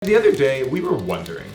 The other day, we were wondering,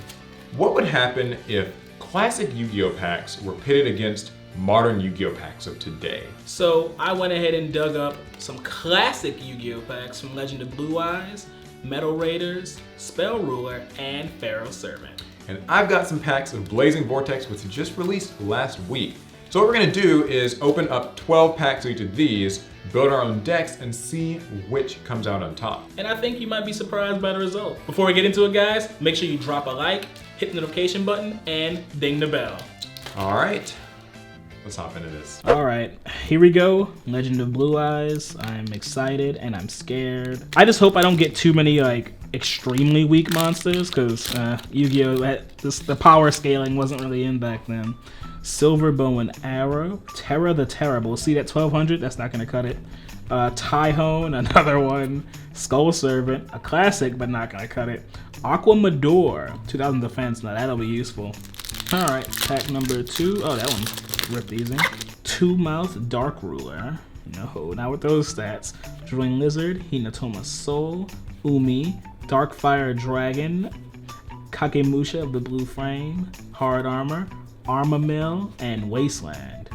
what would happen if classic Yu-Gi-Oh packs were pitted against modern Yu-Gi-Oh packs of today? So I went ahead and dug up some classic Yu-Gi-Oh packs from Legend of Blue Eyes, Metal Raiders, Spell Ruler, and Pharaoh Servant. And I've got some packs of Blazing Vortex, which just released last week. So what we're gonna do is open up 12 packs of each of these, build our own decks, and see which comes out on top. And I think you might be surprised by the result. Before we get into it, guys, make sure you drop a like, hit the notification button, and ding the bell. All right, let's hop into this. All right, here we go. Legend of Blue Eyes. I'm excited and I'm scared. I just hope I don't get too many like extremely weak monsters, because Yu-Gi-Oh, the power scaling wasn't really in back then. Silver Bow and Arrow, Terra the Terrible. See that 1200? That's not gonna cut it. Tyhone, another one. Skull Servant, a classic but not gonna cut it. Aqua Mador, 2000 defense. Now that'll be useful. All right, pack number 2. Oh, that one's ripped easy. Two Mouth Dark Ruler. No, not with those stats. Drilling Lizard, Hinatoma's Soul, Umi, Darkfire Dragon, Kagemusha of the Blue Frame, Hard Armor, Armor Mill, and Wasteland.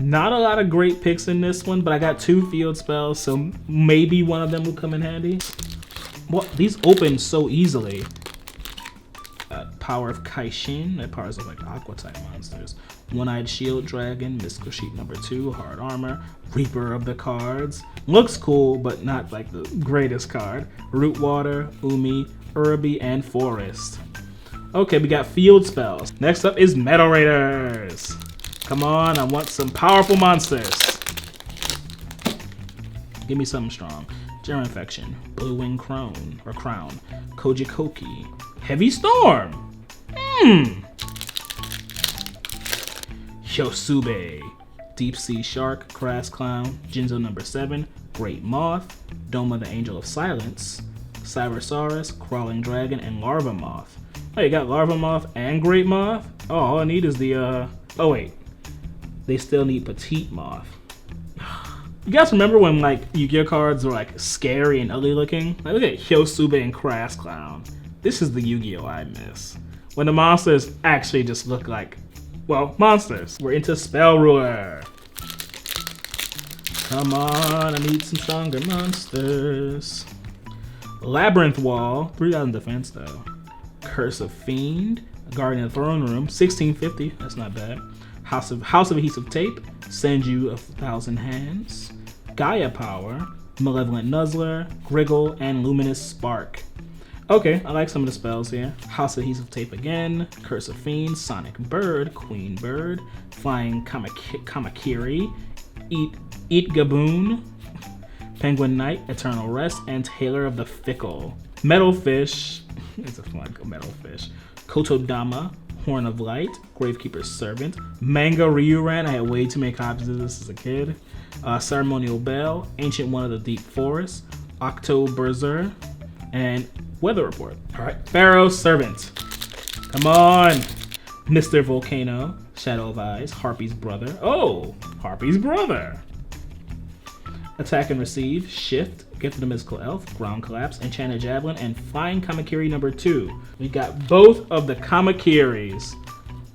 Not a lot of great picks in this one, but I got 2 field spells, so maybe one of them will come in handy. Well, these open so easily. Power of Kaishin, that powers up like Aqua type monsters. One-Eyed Shield Dragon, Mystical Sheet number 2, Hard Armor, Reaper of the Cards. Looks cool, but not like the greatest card. Root Water, Umi, Urbi, and Forest. Okay, we got field spells. Next up is Metal Raiders. Come on, I want some powerful monsters. Give me something strong. Germ Infection, Blue Wing Crown, Kojikoki, Heavy Storm. Hyosube, Deep Sea Shark, Crass Clown, Jinzo number 7, Great Moth, Doma the Angel of Silence, Cybersaurus, Crawling Dragon, and Larva Moth. Oh, you got Larva Moth and Great Moth? Oh, all I need is the, oh wait. They still need Petite Moth. You guys remember when, like, Yu-Gi-Oh cards were, like, scary and ugly looking? Like, look at Hyosube and Crass Clown. This is the Yu-Gi-Oh I miss. When the monsters actually just look like, well, monsters. We're into Spell Ruler. Come on, I need some stronger monsters. Labyrinth Wall, 3000 defense though. Curse of Fiend, Guardian of the Throne Room, 1650, that's not bad. House of Adhesive Tape, Senju of 1,000 Hands, Gaia Power, Malevolent Nuzzler, Griggle, and Luminous Spark. Okay, I like some of the spells here. House of Adhesive Tape again, Curse of Fiend, Sonic Bird, Queen Bird, Flying Kamakiri, Eat Gaboon, Penguin Knight, Eternal Rest, and Tailor of the Fickle. Metal Fish, it's a fun metal fish. Kotodama, Horn of Light, Gravekeeper's Servant, Manga Ryuran, I had way too many copies of this as a kid. Ceremonial Bell, Ancient One of the Deep Forest, Octoberzer, and Weather Report. All right, Pharaoh Servant. Come on. Mr. Volcano, Shadow of Eyes, Harpy's Brother. Oh, Harpy's Brother. Attack and Receive, Shift, Gift of the Mystical Elf, Ground Collapse, Enchanted Javelin, and Flying Kamakiri number 2. We got both of the Kamakiris,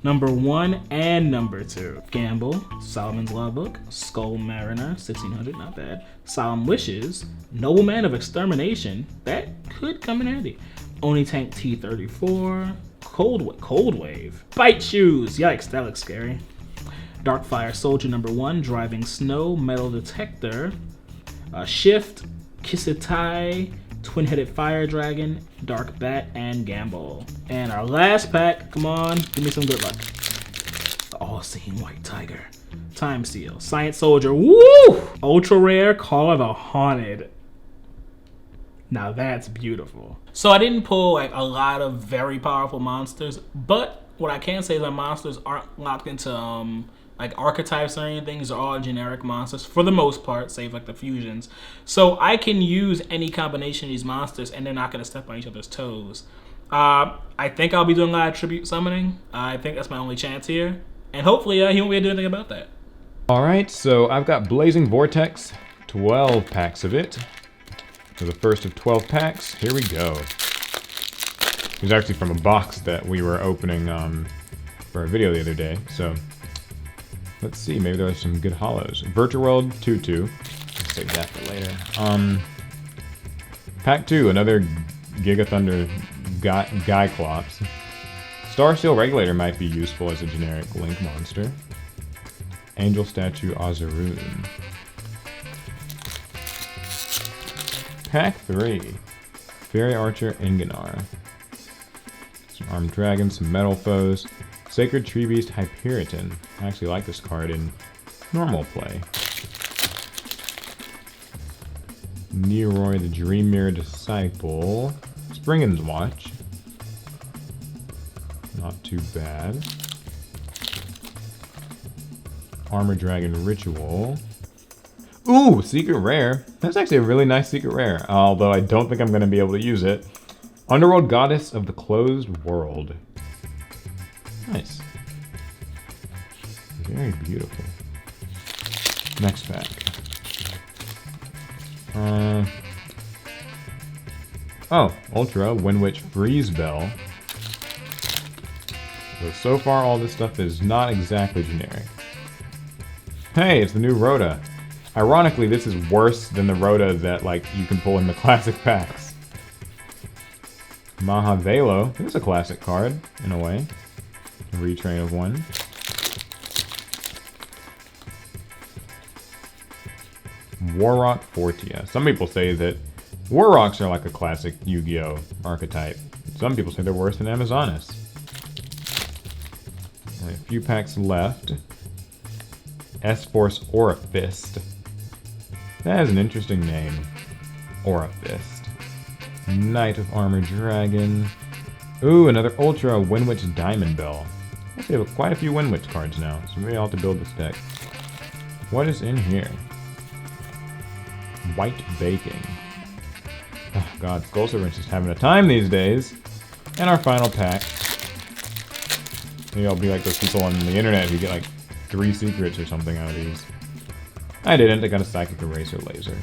number 1 and number 2. Gamble, Solomon's Law Book, Skull Mariner, 1600, not bad. Solemn Wishes, Nobleman of Extermination, that could come in handy. Oni Tank T-34, Cold Wave, Bite Shoes, yikes, that looks scary. Darkfire Soldier number 1, Driving Snow, Metal Detector, Shift, Kisitai, Twin-Headed Fire Dragon, Dark Bat, and Gamble. And our last pack, come on, give me some good luck. All-Seeing White Tiger, Time Seal, Science Soldier, woo! Ultra Rare, Call of the Haunted. Now that's beautiful. So I didn't pull like a lot of very powerful monsters, but what I can say is that monsters aren't locked into like archetypes or anything. These are all generic monsters for the most part, save like the fusions. So I can use any combination of these monsters and they're not gonna step on each other's toes. I think I'll be doing a lot of tribute summoning. I think that's my only chance here. And hopefully he won't be able to do anything about that. All right, so I've got Blazing Vortex, 12 packs of it. For the first of 12 packs, here we go. He's actually from a box that we were opening for a video the other day. So let's see, maybe there are some good hollows. Virtual World 2-2. Let's save that for later. Pack 2, another Giga Thunder Guy-Clops. Star Steel Regulator might be useful as a generic Link monster. Angel Statue Azaroon. Pack 3. Fairy Archer Inganar. Some Armed Dragons, some Metal Foes. Sacred Tree Beast Hyperiton. I actually like this card in normal play. Neoroy the Dream Mirror Disciple. Springen's Watch. Not too bad. Armor Dragon Ritual. Ooh, Secret Rare. That's actually a really nice Secret Rare, although I don't think I'm going to be able to use it. Underworld Goddess of the Closed World. Nice. Very beautiful. Next pack. Oh, Ultra Windwitch Freeze Bell. So far all this stuff is not exactly generic. Hey, it's the new Rhoda. Ironically, this is worse than the Rhoda that like you can pull in the classic packs. Mahavelo. This is a classic card, in a way. A retrain of one. Warrock Fortia. Some people say that Warrocks are like a classic Yu-Gi-Oh! Archetype. Some people say they're worse than Amazonas. Only a few packs left. S-Force Aura Fist. That has an interesting name. Aura Fist. Knight of Armor Dragon. Ooh, another Ultra Windwitch Diamond Bell. Actually, have quite a few Windwitch cards now, so maybe I'll have to build this deck. What is in here? White Baking. Oh god, Skull Servant's just having a time these days. And our final pack. Maybe I'll be like those people on the internet who get like 3 secrets or something out of these. I didn't, I got a Psychic Eraser Laser.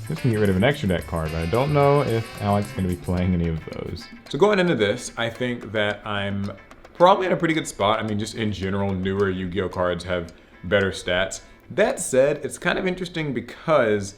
This can get rid of an extra deck card, but I don't know if Alex is going to be playing any of those. So going into this, I think that I'm probably in a pretty good spot. I mean, just in general, newer Yu-Gi-Oh cards have better stats. That said, it's kind of interesting because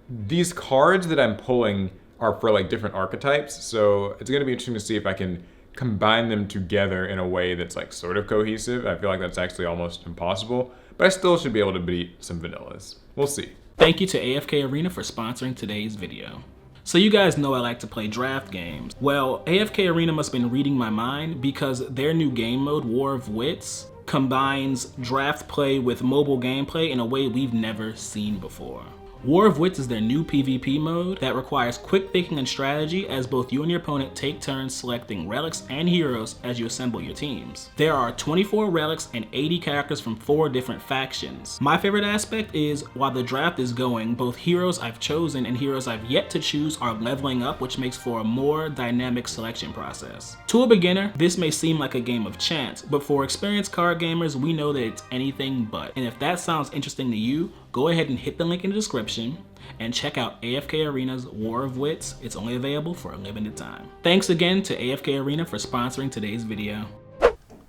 these cards that I'm pulling are for like different archetypes, so it's going to be interesting to see if I can combine them together in a way that's like sort of cohesive. I feel like that's actually almost impossible, but I still should be able to beat some vanillas. We'll see. Thank you to AFK Arena for sponsoring today's video. So you guys know I like to play draft games. Well, AFK Arena must have been reading my mind because their new game mode, War of Wits, combines draft play with mobile gameplay in a way we've never seen before. War of Wits is their new PvP mode that requires quick thinking and strategy as both you and your opponent take turns selecting relics and heroes as you assemble your teams. There are 24 relics and 80 characters from 4 different factions. My favorite aspect is while the draft is going, both heroes I've chosen and heroes I've yet to choose are leveling up, which makes for a more dynamic selection process. To a beginner, this may seem like a game of chance, but for experienced card gamers, we know that it's anything but. And if that sounds interesting to you, go ahead and hit the link in the description and check out AFK Arena's War of Wits. It's only available for a limited time. Thanks again to AFK Arena for sponsoring today's video.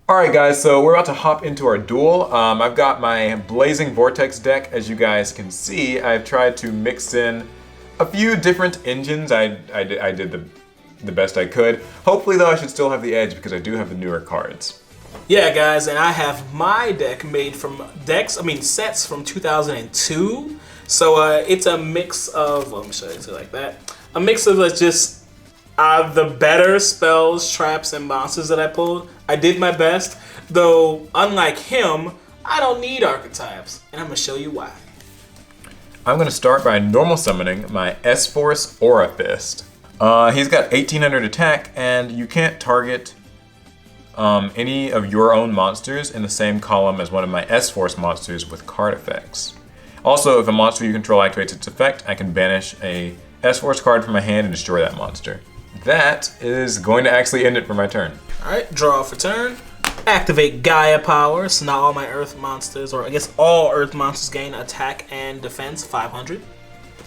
Alright guys, so we're about to hop into our duel. I've got my Blazing Vortex deck. As you guys can see, I've tried to mix in a few different engines. I did the best I could. Hopefully though I should still have the edge because I do have the newer cards. Yeah guys, and I have my deck made from sets from 2002. So it's a mix of, let me show you like that. A mix of just the better spells, traps, and monsters that I pulled. I did my best, though unlike him, I don't need archetypes, and I'm gonna show you why. I'm gonna start by normal summoning my S-Force Aura Fist. He's got 1800 attack, and you can't target any of your own monsters in the same column as one of my S-Force monsters with card effects. Also, if a monster you control activates its effect, I can banish a S-Force card from my hand and destroy that monster. That is going to actually end it for my turn. Alright, draw for turn. Activate Gaia Power, so now all my Earth monsters, or I guess all Earth monsters gain attack and defense 500.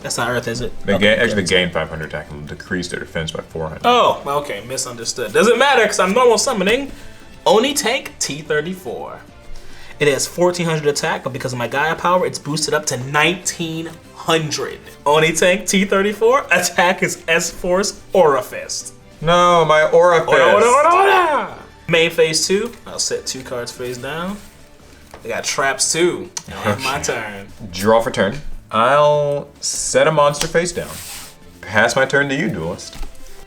That's not Earth, is it? They Okay, actually good. gain 500 attack and decrease their defense by 400. Oh, okay, misunderstood. Doesn't matter because I'm normal summoning Oni Tank T-34. It has 1400 attack, but because of my Gaia power, it's boosted up to 1900. Oni Tank T-34, attack is S-Force Aura Fist. No, my Aura Fist. Ora. Main phase 2, I'll set 2 cards face down. I got traps too. Now have my turn. Draw for turn. I'll set a monster face down. Pass my turn to you, duelist.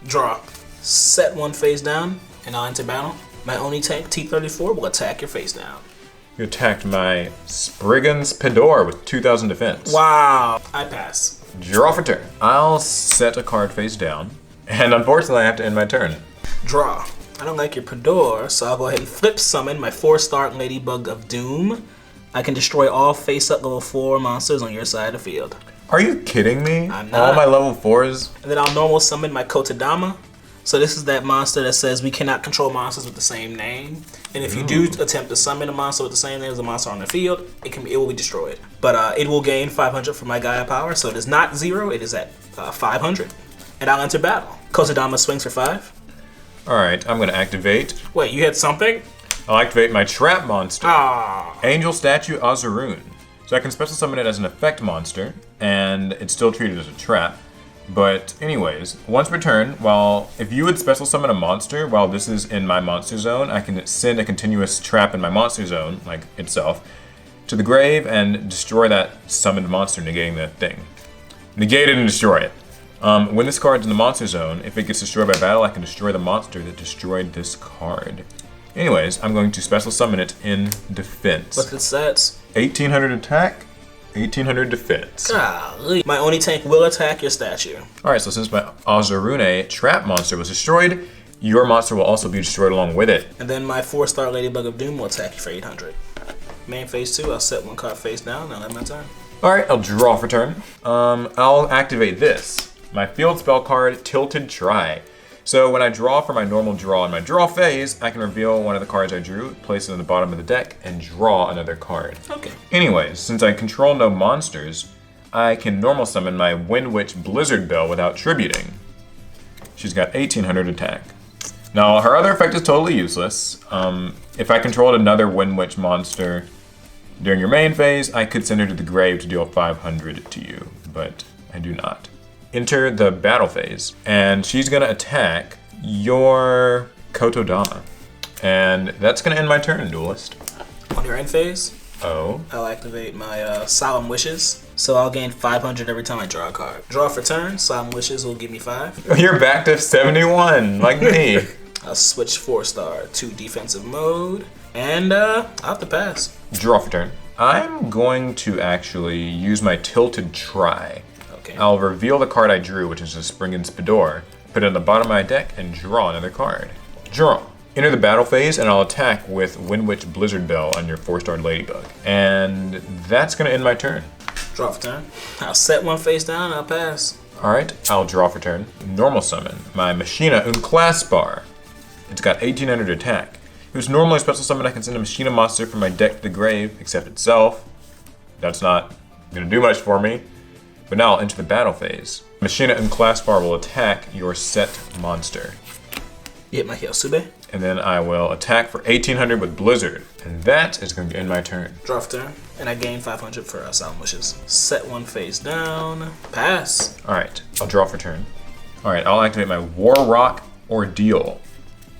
Draw. Set 1 face down, and I'll enter battle. My Oni Tank T-34 will attack your face down. You attacked my Spriggan's Pedor with 2000 defense. Wow. I pass. Draw for turn. I'll set a card face down, and unfortunately I have to end my turn. Draw. I don't like your Pedor, so I'll go ahead and flip summon my 4-star Ladybug of Doom. I can destroy all face-up level 4 monsters on your side of the field. Are you kidding me? I'm not. All my level 4s? And then I'll normal summon my Kotodama. So this is that monster that says we cannot control monsters with the same name. And if you do attempt to summon a monster with the same name as a monster on the field, it will be destroyed. But it will gain 500 from my Gaia power, so it is not 0, it is at 500. And I'll enter battle. Kotodama swings for 5. Alright, I'm gonna activate. Wait, you had something? I'll activate my trap monster. Ah. Angel Statue Azaroon. So I can special summon it as an effect monster, and it's still treated as a trap. But anyways, once per turn, if you would special summon a monster while this is in my monster zone, I can send a continuous trap in my monster zone, like itself, to the grave and destroy that summoned monster, negating that thing. Negate it and destroy it. When this card's in the monster zone, if it gets destroyed by battle, I can destroy the monster that destroyed this card. Anyways, I'm going to special summon it in defense. What's its stats? 1800 attack, 1800 defense. Golly. My Oni Tank will attack your statue. Alright, so since my Azarune trap monster was destroyed, your monster will also be destroyed along with it. And then my 4-star Ladybug of Doom will attack you for 800. Main phase 2, I'll set 1 card face down, and I'll have my turn. Alright, I'll draw for turn. I'll activate this. My field spell card, Tilted Try. So when I draw for my normal draw in my draw phase, I can reveal one of the cards I drew, place it on the bottom of the deck, and draw another card. Okay. Anyways, since I control no monsters, I can normal summon my Wind Witch Blizzard Bell without tributing. She's got 1800 attack. Now, her other effect is totally useless. If I controlled another Wind Witch monster during your main phase, I could send her to the grave to deal 500 to you, but I do not. Enter the battle phase, and she's gonna attack your Kotodama. And that's gonna end my turn, duelist. On your end phase, Oh. I'll activate my Solemn Wishes. So I'll gain 500 every time I draw a card. Draw for turn, Solemn Wishes will give me 5. You're back to 71, like me. I'll switch 4-star to defensive mode, and I'll have to pass. Draw for turn. I'm going to actually use my Tilted Try. Okay. I'll reveal the card I drew, which is a Spriggan's Pedor, put it on the bottom of my deck, and draw another card. Draw. Enter the battle phase, and I'll attack with Wind Witch Blizzard Bell on your 4-star Ladybug. And that's gonna end my turn. Draw for turn. I'll set 1 face down, I'll pass. Alright, I'll draw for turn. Normal summon my Machina Unclaspar. It's got 1800 attack. If it was normally a special summon, I can send a Machina monster from my deck to the grave, except itself. That's not gonna do much for me. But now I'll enter the battle phase. Machina Unclaspar will attack your set monster. You hit my Hyosube. And then I will attack for 1800 with Blizzard. And that is going to end my turn. Draw for turn. And I gain 500 for Solemn Wishes. Set 1 face down. Pass. Alright, I'll draw for turn. Alright, I'll activate my War Rock Ordeal.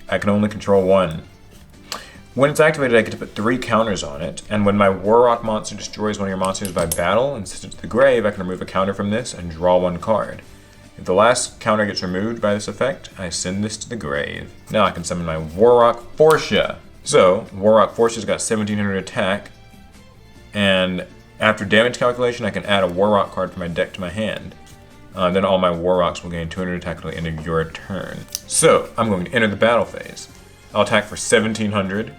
I can only control 1. When it's activated, I get to put 3 counters on it. And when my War Rock monster destroys one of your monsters by battle and sends it to the grave, I can remove a counter from this and draw 1 card. If the last counter gets removed by this effect, I send this to the grave. Now I can summon my Warrock Forsha. So, Warrock Forsha's got 1700 attack, and after damage calculation, I can add a Warrock card from my deck to my hand. Then all my Warrocks will gain 200 attack until the end of your turn. So, I'm going to enter the battle phase. I'll attack for 1700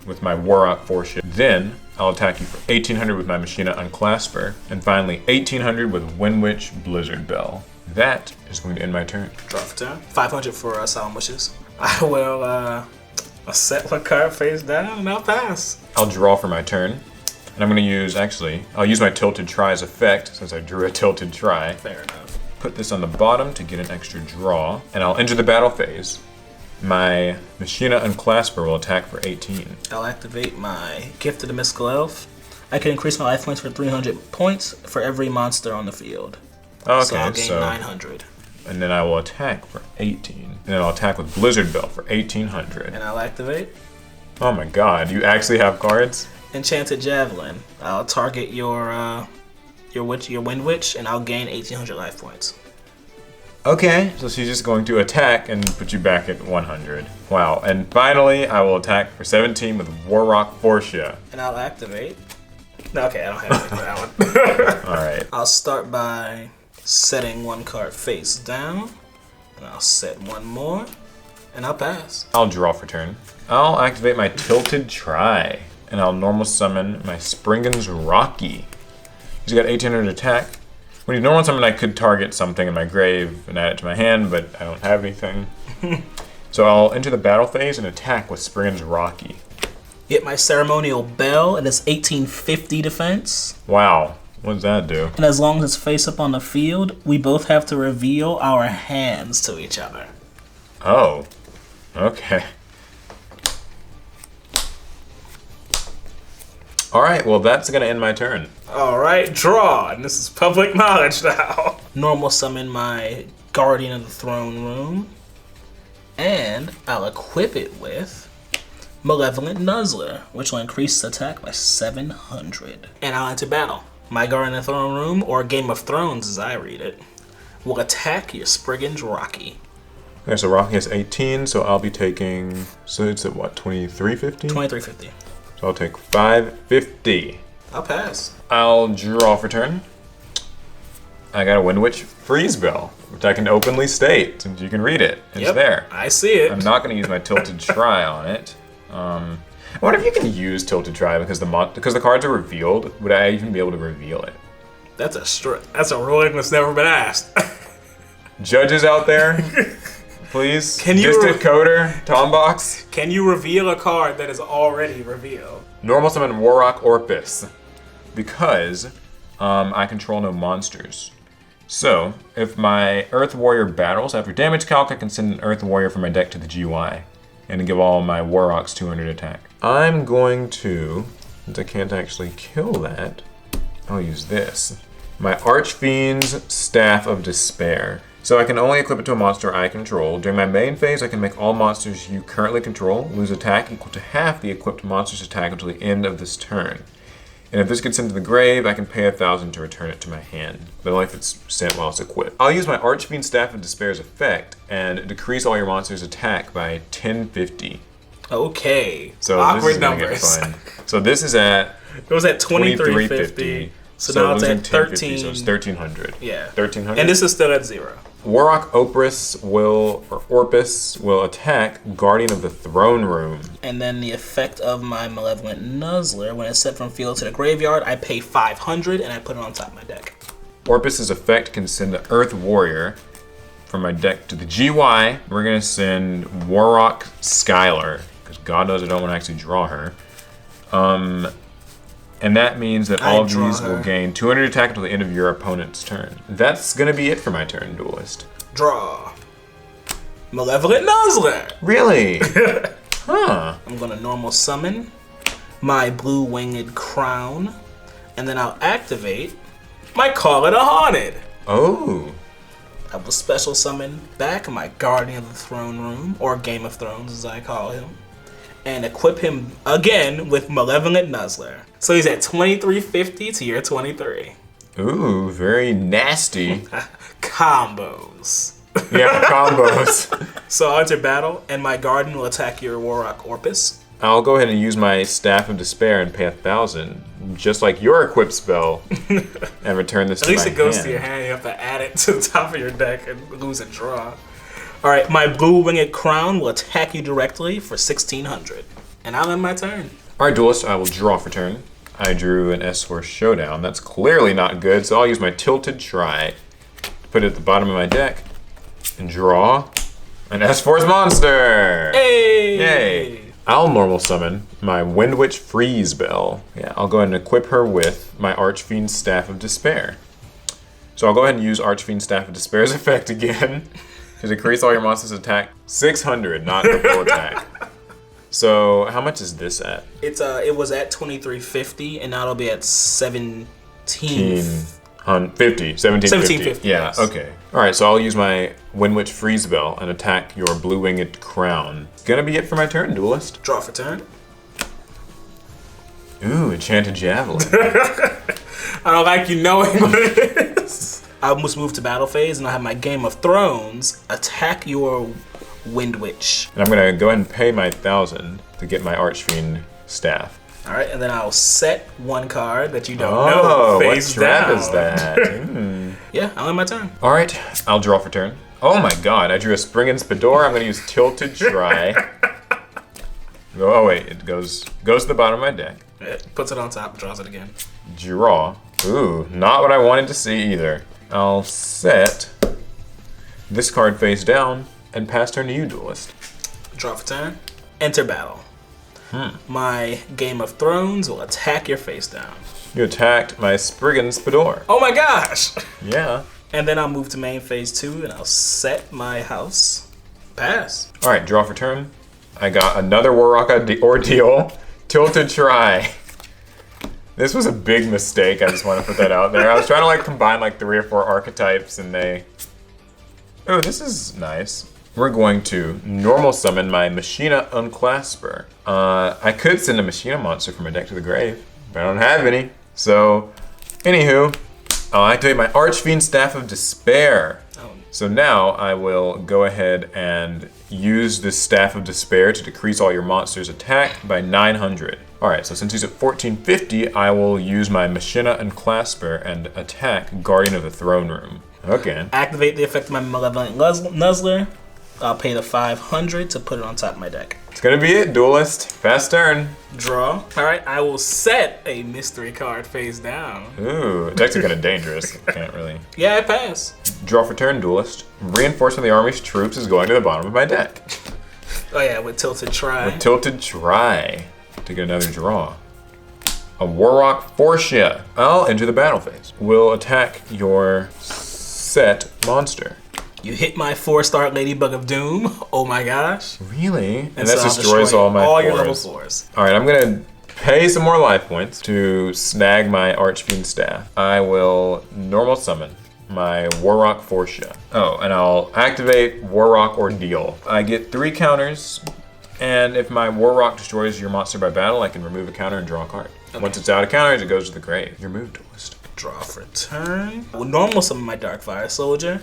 with my Warrock Forsha. Then, I'll attack you for 1800 with my Machina Unclasper, and finally 1800 with Wind Witch Blizzard Bell. That is going to end my turn. Draw for turn. 500 for Solemn Wishes. I will I'll set 1 card face down and I'll pass. I'll draw for my turn. And I'm gonna use, actually, I'll use my Tilted Try as effect, since I drew a Tilted Try. Fair enough. Put this on the bottom to get an extra draw, and I'll enter the battle phase. My Machina Unclasper will attack for 18. I'll activate my Gift of the Mystical Elf. I can increase my life points for 300 points for every monster on the field. Okay, so I'll gain 900. And then I will attack for 18. And then I'll attack with Blizzard Bell for 1800. And I'll activate. Oh my god, you actually have cards? Enchanted Javelin. I'll target your Wind Witch, and I'll gain 1800 life points. Okay, so she's just going to attack and put you back at 100. Wow, and finally I will attack for 17 with Warrock Forcia. And I'll activate. No, okay, I don't have anything for that one. Alright. I'll start by setting one card face down, and I'll set one more, and I'll pass. I'll draw for turn. I'll activate my Tilted Try, and I'll normal summon my Springen's Rocky. He's got 1800 attack. When you normal summon, I could target something in my grave and add it to my hand, but I don't have anything. So I'll enter the battle phase and attack with Springen's Rocky. Get my Ceremonial Bell, and it's 1850 defense. Wow, what does that do? And as long as it's face up on the field, we both have to reveal our hands to each other. Oh, okay. Alright, well that's gonna end my turn. Alright, draw, and this is public knowledge now. Normal summon my Guardian of the Throne Room, and I'll equip it with Malevolent Nuzzler, which will increase attack by 700. And I'll enter battle. My Guardian of the Throne Room, or Game of Thrones as I read it, will attack your Spriggan's Rocky. Okay, so Rocky has 18, so I'll be taking, so it's at what, 2350? 2350. So I'll take 550. I'll pass. I'll draw for turn. I got a Wind Witch Freeze Bell, which I can openly state, since you can read it. It's there. I see it. I'm not going to use my Tilted Try on it. I wonder if you can use Tilted Try because the cards are revealed. Would I even be able to reveal it? That's a ruling that's never been asked. Judges out there, please. Can you Distant Coder, Tombox. Can you reveal a card that is already revealed? Normal summon Warrock Orpus because I control no monsters. So if my Earth Warrior battles after damage calc, I can send an Earth Warrior from my deck to the GY and give all my Warrocks 200 attack. I'm going to, since I can't actually kill that, I'll use this. My Archfiend's Staff of Despair. So I can only equip it to a monster I control. During my main phase, I can make all monsters you currently control lose attack equal to half the equipped monster's attack until the end of this turn. And if this gets sent to the grave, I can pay 1,000 to return it to my hand, but only if it's sent while it's equipped. I'll use my Archfiend's Staff of Despair's effect and decrease all your monsters' attack by 1050. Okay. So awkward this is numbers. gonna get fun. So this is at It was at 2350. So now it's at 13. So it's 1,300. Yeah. 1,300. And this is still at 0. Warrock Orpus will attack Guardian of the Throne Room. And then the effect of my Malevolent Nuzzler, when it's sent from field to the graveyard, I pay 500 and I put it on top of my deck. Orpus's effect can send an Earth Warrior from my deck to the GY. We're gonna send Warrock Skylar, because God knows I don't want to actually draw her. And that means that all of these will gain 200 attack until the end of your opponent's turn. That's gonna be it for my turn, Duelist. Draw. Malevolent Nuzzler. Really? Huh. I'm gonna normal summon my Blue Winged Crown, and then I'll activate my Call It a Haunted. Oh. I will special summon back my Guardian of the Throne Room, or Game of Thrones as I call him, and equip him again with Malevolent Nuzzler. So he's at 2350 to your 23. Ooh, very nasty. Combos. Yeah, combos. So I'll enter battle, and my Guardian will attack your Warrock Orpus. I'll go ahead and use my Staff of Despair and pay 1,000, just like your equip spell, and return this to my hand. At least it goes to your hand. You have to add it to the top of your deck and lose a draw. All right, my Blue Winged Crown will attack you directly for 1,600, and I'll end my turn. All right, Duelist, I will draw for turn. I drew an S-Force Showdown. That's clearly not good, so I'll use my Tilted Try to put it at the bottom of my deck and draw an S-Force monster. Hey! Yay! I'll normal summon my Wind Witch Freeze Bell. Yeah, I'll go ahead and equip her with my Archfiend Staff of Despair. So I'll go ahead and use Archfiend Staff of Despair's effect again to decrease all your monsters' attack 600, not the full attack. So how much is this at? It was at 2350, and now it'll be at 1750. Yeah, yes. Okay. All right, so I'll use my Wind Witch Freeze Bell and attack your Blue Winged Crown. Gonna be it for my turn, Duelist. Draw for turn. Ooh, Enchanted Javelin. I don't like you knowing what it is. I must move to battle phase, and I have my Game of Thrones attack your Wind Witch. And I'm gonna go ahead and pay my 1,000 to get my Archfiend Staff. All right, and then I'll set one card that you don't know face down. What trap is that? Yeah, I'll end my turn. All right, I'll draw for turn. Oh my god, I drew a Spring and Spador. I'm gonna use Tilted Try. Oh wait, it goes to the bottom of my deck. It puts it on top, draws it again. Draw. Ooh, not what I wanted to see either. I'll set this card face down and pass turn to you, Duelist. Draw for turn. Enter battle. My Game of Thrones will attack your face down. You attacked my Spriggan Spador. Oh my gosh! Yeah. And then I'll move to main phase 2 and I'll set my house. Pass. All right, draw for turn. I got another Warrock Ordeal. Tilted Try. This was a big mistake. I just want to put that out there. I was trying to like combine like 3 or 4 archetypes and they... Oh, this is nice. We're going to normal summon my Machina Unclasper. I could send a Machina monster from my deck to the grave, but I don't have any. So, anywho, I'll activate my Archfiend Staff of Despair. So now I will go ahead and use this Staff of Despair to decrease all your monsters' attack by 900. All right, so since he's at 1450, I will use my Machina Unclasper and attack Guardian of the Throne Room. Okay. Activate the effect of my Malevolent Nuzzler. I'll pay the 500 to put it on top of my deck. It's gonna be it, Duelist. Fast turn. Draw. All right, I will set a mystery card face down. Ooh, it's actually kind of dangerous. Can't really. Yeah, I pass. Draw for turn, Duelist. Reinforcement of the Army's troops is going to the bottom of my deck. Oh yeah, with Tilted Try. With Tilted Try to get another draw. A Warrock Forcia. I'll enter the battle phase. Will attack your set monster. You hit my 4-star Ladybug of Doom. Oh my gosh. Really? And so that destroys all my your level 4s. All right, I'm gonna pay some more life points to snag my Archfiend Staff. I will normal summon my Warrock Forcia. Oh, and I'll activate Warrock Ordeal. I get 3 counters, and if my Warrock destroys your monster by battle, I can remove a counter and draw a card. Okay. Once it's out of counters, it goes to the grave. Your move, Duelist. Draw for turn. I will normal summon my Darkfire Soldier.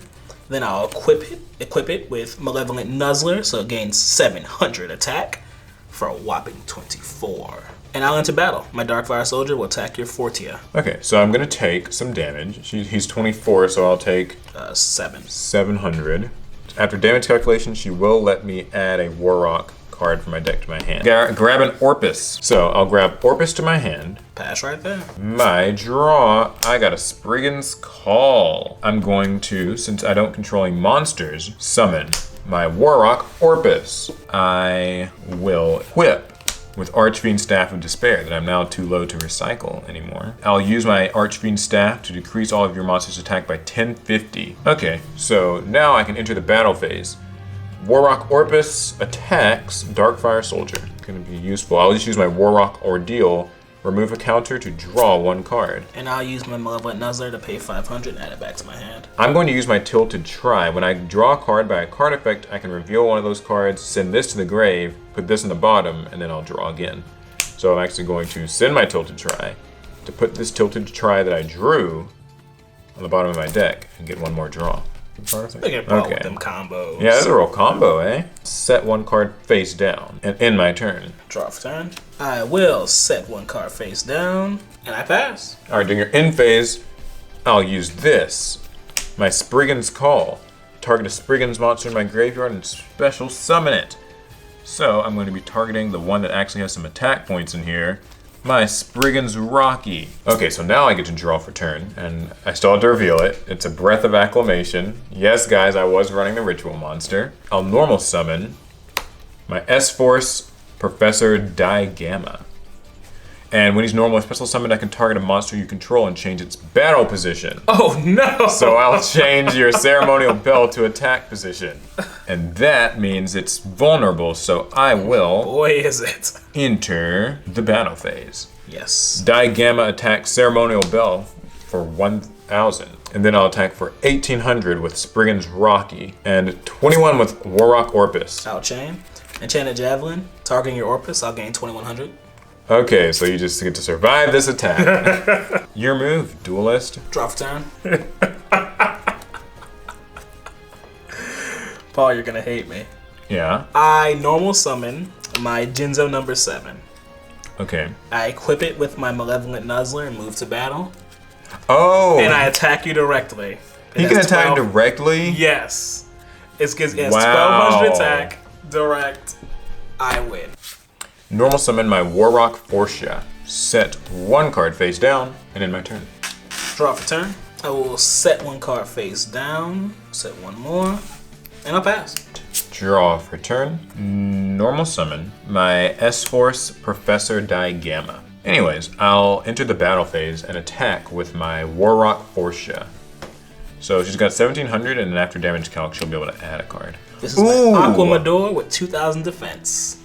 Then I'll equip it with Malevolent Nuzzler, so it gains 700 attack for a whopping 24. And I'll enter battle. My Darkfire Soldier will attack your Fortia. Okay, so I'm gonna take some damage. He's 24, so I'll take 700. After damage calculation, she will let me add a Warrock card from my deck to my hand. Grab an Orpus. So I'll grab Orpus to my hand. Pass right there. My draw, I got a Spriggan's Call. I'm going to, since I don't control any monsters, summon my Warrock Orpus. I will equip with Archfiend Staff of Despair that I'm now too low to recycle anymore. I'll use my Archfiend Staff to decrease all of your monsters' attack by 1050. Okay, so now I can enter the battle phase. Warrock Orpus attacks Darkfire Soldier. Gonna be useful. I'll just use my Warrock Ordeal, remove a counter to draw 1 card. And I'll use my Malevolent Nuzzler to pay 500 and add it back to my hand. I'm going to use my Tilted Try. When I draw a card by a card effect, I can reveal one of those cards, send this to the grave, put this in the bottom, and then I'll draw again. So I'm actually going to send my Tilted Try to put this Tilted Try that I drew on the bottom of my deck and get 1 more draw. Look at Paul with them combos. Yeah, that's a real combo, eh? Set 1 card face down and end my turn. Draw for turn. I will set 1 card face down, and I pass. All right, during your end phase, I'll use this. My Spriggan's Call. Target a Spriggan's monster in my graveyard and special summon it. So I'm going to be targeting the one that actually has some attack points in here. My Spriggan's Rocky. Okay, so now I get to draw for turn, and I still have to reveal it. It's a Breath of Acclamation. Yes, guys, I was running the Ritual monster. I'll normal summon my S-Force Professor Digamma. And when he's normal special summoned, I can target a monster you control and change its battle position. Oh no! So I'll change your ceremonial bell to attack position. And that means it's vulnerable, so I will... Boy, is it. enter the battle phase. Yes. Digamma attacks ceremonial bell for 1,000. And then I'll attack for 1,800 with Spriggan's Rocky and 21 with Warrock Orpus. Outchain. Enchanted Javelin. Targeting your Orpus, I'll gain 2,100. Okay, so you just get to survive this attack. Your move, duelist. Draw for turn. Paul, you're gonna hate me. Yeah. I normal summon my Jinzo number 7. Okay. I equip it with my Malevolent Nuzzler and move to battle. Oh! And I attack you directly. He can attack directly? Yes. It's 1200 1200 attack, direct, I win. Normal summon my Warrock Forcia. Set 1 card face down, and end my turn. Draw for turn. I will set 1 card face down, set 1 more, and I'll pass. Draw for turn. Normal summon my S-Force Professor Digamma. Anyways, I'll enter the battle phase and attack with my Warrock Forcia. So she's got 1,700, and then after damage calc, she'll be able to add a card. This is my Aquamador with 2,000 defense.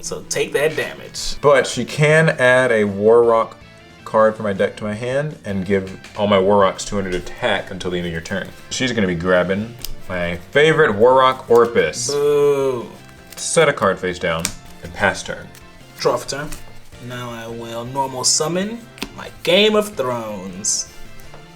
So take that damage. But she can add a Warrock card from my deck to my hand and give all my Warrocks 200 attack until the end of your turn. She's gonna be grabbing my favorite Warrock Orpus. Boo. Set a card face down and pass turn. Draw for turn. Now I will normal summon my Game of Thrones.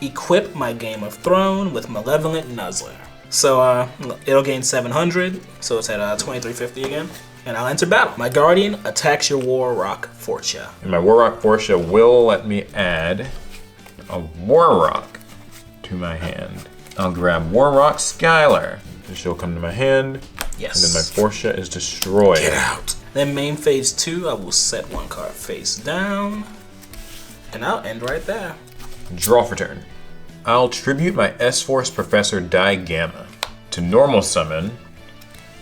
Equip my Game of Thrones with Malevolent Nuzzler. So it'll gain 700, so it's at 2350 again. And I'll enter battle. My Guardian attacks your Warrock Forcia. And my Warrock Forcia will let me add a Warrock to my hand. I'll grab Warrock Skylar. And she'll come to my hand. Yes. And then my Forcia is destroyed. Get out. Then main phase 2, I will set 1 card face down. And I'll end right there. Draw for turn. I'll tribute my S-Force Professor Digamma to normal summon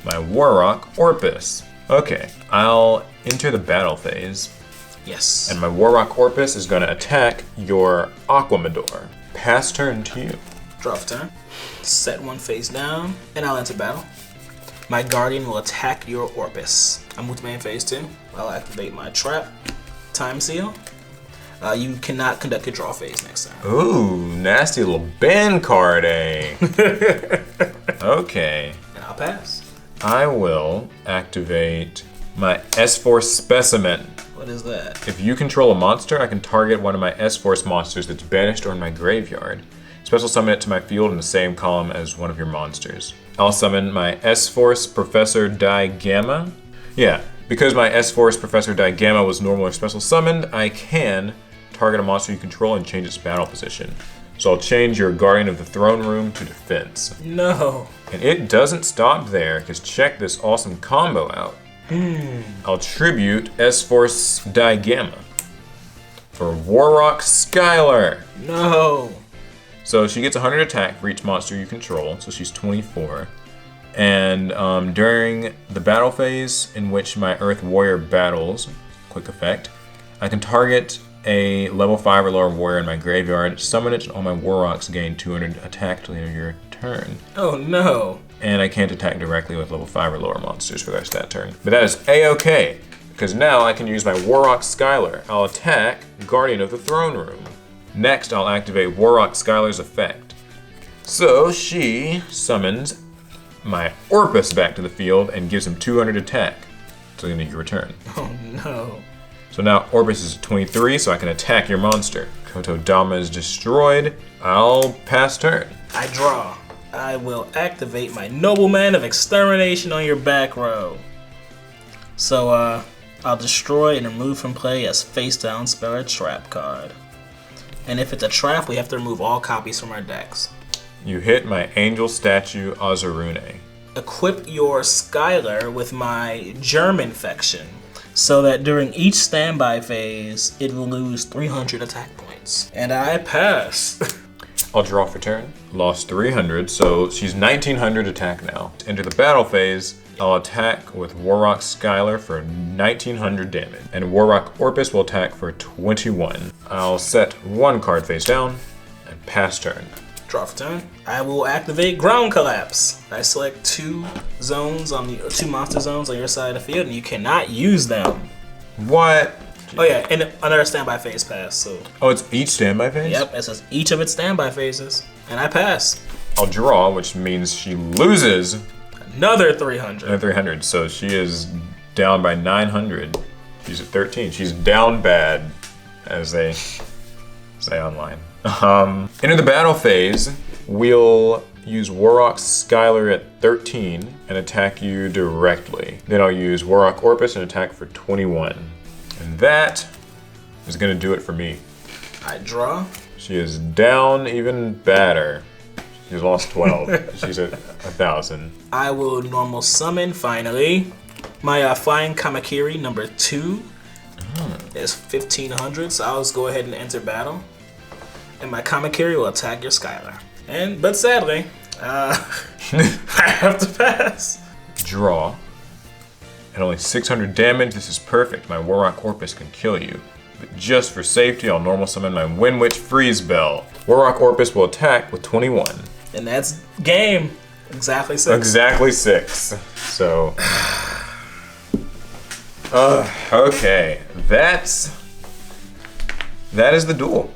my Warrock Orpus. Okay, I'll enter the battle phase. Yes. And my Warrock Orpus is gonna attack your Aquamador. Pass turn to you. Draw for turn. Set 1 face down, and I'll enter battle. My Guardian will attack your Orpus. I move to main phase 2. I'll activate my trap. Time seal. You cannot conduct your draw phase next time. Ooh, nasty little Ben card, eh? Okay. And I'll pass. I will activate my S-Force Specimen. What is that? If you control a monster, I can target one of my S-Force monsters that's banished or in my graveyard. Special summon it to my field in the same column as one of your monsters. I'll summon my S-Force Professor Digamma. Yeah, because my S-Force Professor Digamma was normal or special summoned, I can target a monster you control and change its battle position. So I'll change your Guardian of the Throne Room to Defense. No. And it doesn't stop there, because check this awesome combo out. I'll tribute S-Force Digamma for Warrock Skylar. No. So she gets 100 attack for each monster you control, so she's 24. And during the battle phase in which my Earth Warrior battles, quick effect, I can target a level 5 or lower warrior in my graveyard, summon it, and all my Warrocks gain 200 attack till the end of your turn. Oh no. And I can't attack directly with level 5 or lower monsters for the rest of that turn. But that is A-okay, because now I can use my Warrock Skylar. I'll attack Guardian of the Throne Room. Next, I'll activate Warrock Skylar's effect. So she summons my Orpus back to the field and gives him 200 attack till the end of your return. Oh no. So now Orpus is 23, so I can attack your monster. Kotodama is destroyed. I'll pass turn. I draw. I will activate my Nobleman of Extermination on your back row. So, I'll destroy and remove from play as face down spell a trap card. And if it's a trap, we have to remove all copies from our decks. You hit my Angel Statue Azurune. Equip your Skylar with my Germ Infection, so that during each standby phase, it will lose 300 attack points. And I pass. I'll draw for turn. Lost 300, so she's 1900 attack now. Enter the battle phase. I'll attack with Warrock Skylar for 1900 damage, and Warrock Orpus will attack for 21. I'll set 1 card face down and pass turn. Draw for turn. I will activate Ground Collapse. I select 2 zones on the 2 monster zones on your side of the field, and you cannot use them. What? Oh yeah, and another standby phase pass. So. Oh, it's each standby phase? Yep, it says each of its standby phases, and I pass. I'll draw, which means she loses Another 300. another 300. So she is down by 900. She's at 13. She's down bad, as they say online. Enter the battle phase. We'll use Warrock Skylar at 13 and attack you directly. Then I'll use Warrock Orpus and attack for 21. And that is gonna do it for me. I draw. She is down even badder. She's lost 12. She's at 1,000. I will normal summon finally. My Flying Kamakiri number 2 is 1500, so I'll just go ahead and enter battle. And my Kamakiri will attack your Skylar. But sadly, I have to pass. Draw. At only 600 damage, this is perfect. My Warrock Orpus can kill you. But just for safety, I'll normal summon my Wind Witch Freeze Bell. Warrock Orpus will attack with 21. And that's game. Exactly 6. Exactly 6. So. Okay. That is the duel.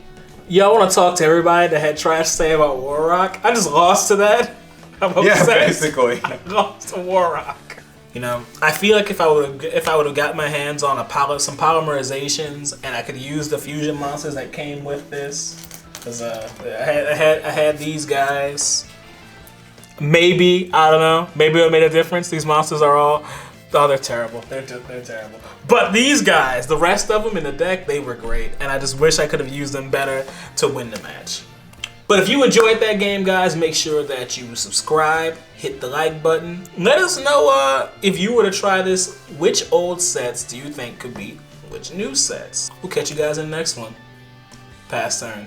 Yo, I want to talk to everybody that had trash to say about Warrock. I just lost to that. I'm upset. Yeah, basically. I lost to Warrock. You know, I feel like if I would have got my hands on some polymerizations and I could use the fusion monsters that came with this, because I had these guys. Maybe, I don't know. Maybe it would have made a difference. These monsters are all. Oh, they're terrible. They're terrible. But these guys, the rest of them in the deck, they were great. And I just wish I could have used them better to win the match. But if you enjoyed that game, guys, make sure that you subscribe, hit the like button. Let us know if you were to try this, which old sets do you think could beat which new sets? We'll catch you guys in the next one. Pass turn.